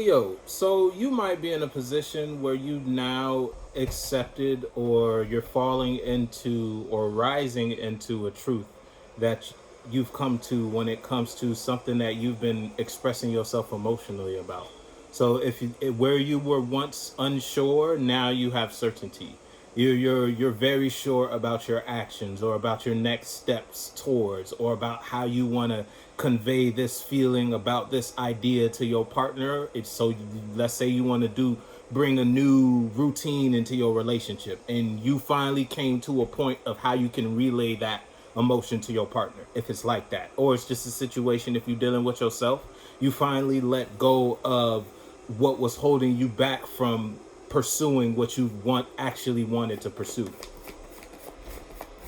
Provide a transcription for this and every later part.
Yo, so you might be in a position where you now accepted or you're falling into or rising into a truth that you've come to when it comes to something that you've been expressing yourself emotionally about. So where you were once unsure, now you have certainty. You're very sure about your actions or about your next steps towards or about how you want to convey this feeling about this idea to your partner. It's so let's say you want to bring a new routine into your relationship and you finally came to a point of how you can relay that emotion to your partner, if it's like that, or it's just a situation if you're dealing with yourself, you finally let go of what was holding you back from pursuing what you actually wanted to pursue.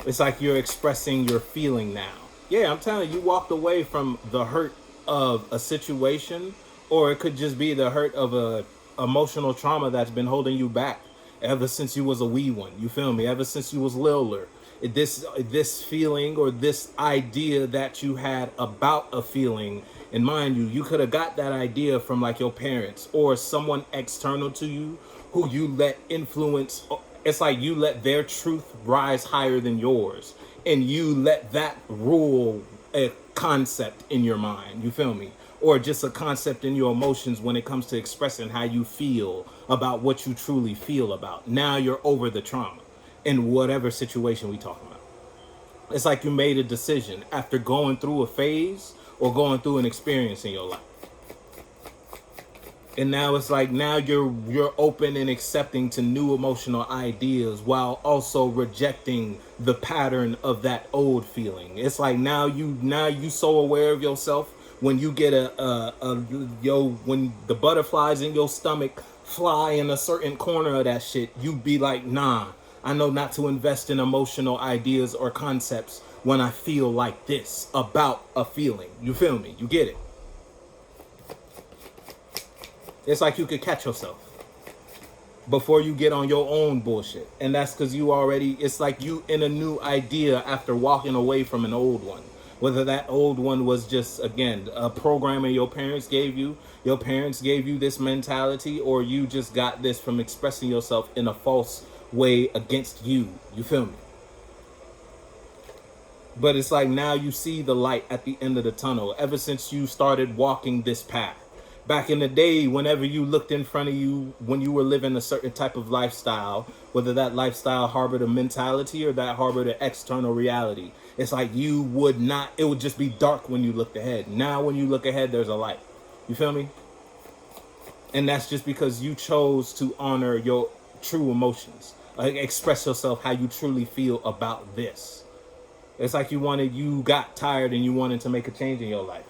It's like you're expressing your feeling now. Yeah, I'm telling you, you walked away from the hurt of a situation, or it could just be the hurt of a emotional trauma that's been holding you back ever since you was a wee one. You feel me? Ever since you was littler. This feeling or this idea that you had about a feeling, and mind you, you could have got that idea from like your parents or someone external to you who you let influence. It's like you let their truth rise higher than yours, and you let that rule a concept in your mind. You feel me? Or just a concept in your emotions when it comes to expressing how you feel about what you truly feel about. Now you're over the trauma in whatever situation we talking about. It's like you made a decision after going through a phase or going through an experience in your life. And now it's like now you're open and accepting to new emotional ideas while also rejecting the pattern of that old feeling. It's like now you so aware of yourself when you get when the butterflies in your stomach fly in a certain corner of that shit, you be like, nah, I know not to invest in emotional ideas or concepts when I feel like this about a feeling. You feel me? You get it? It's like you could catch yourself before you get on your own bullshit. And that's because it's like you in a new idea after walking away from an old one. Whether that old one was just, again, a programming your parents gave you this mentality, or you just got this from expressing yourself in a false way against you. You feel me? But it's like now you see the light at the end of the tunnel ever since you started walking this path. Back in the day, whenever you looked in front of you, when you were living a certain type of lifestyle, whether that lifestyle harbored a mentality or that harbored an external reality, it's like it would just be dark when you looked ahead. Now, when you look ahead, there's a light. You feel me? And that's just because you chose to honor your true emotions. Express yourself how you truly feel about this. It's like you got tired and you wanted to make a change in your life.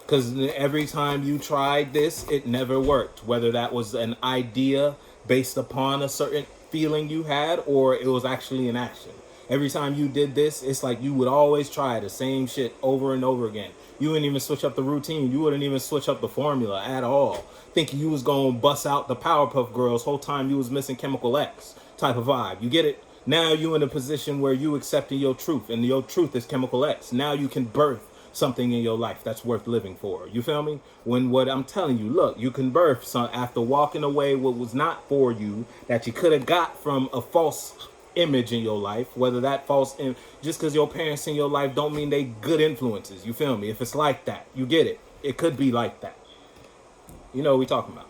Because every time you tried this, it never worked. Whether that was an idea based upon a certain feeling you had, or it was actually an action. Every time you did this, it's like you would always try the same shit over and over again. You wouldn't even switch up the routine. You wouldn't even switch up the formula at all. Thinking you was going to bust out the Powerpuff Girls whole time you was missing Chemical X type of vibe. You get it? Now you in a position where you accepting your truth, and your truth is Chemical X. Now you can birth something in your life that's worth living for. You feel me? When what I'm telling you, look, you can birth some after walking away what was not for you that you could have got from a false image in your life. Whether that just because your parents in your life don't mean they good influences. You feel me? If it's like that, you get it. It could be like that. You know what we talking about.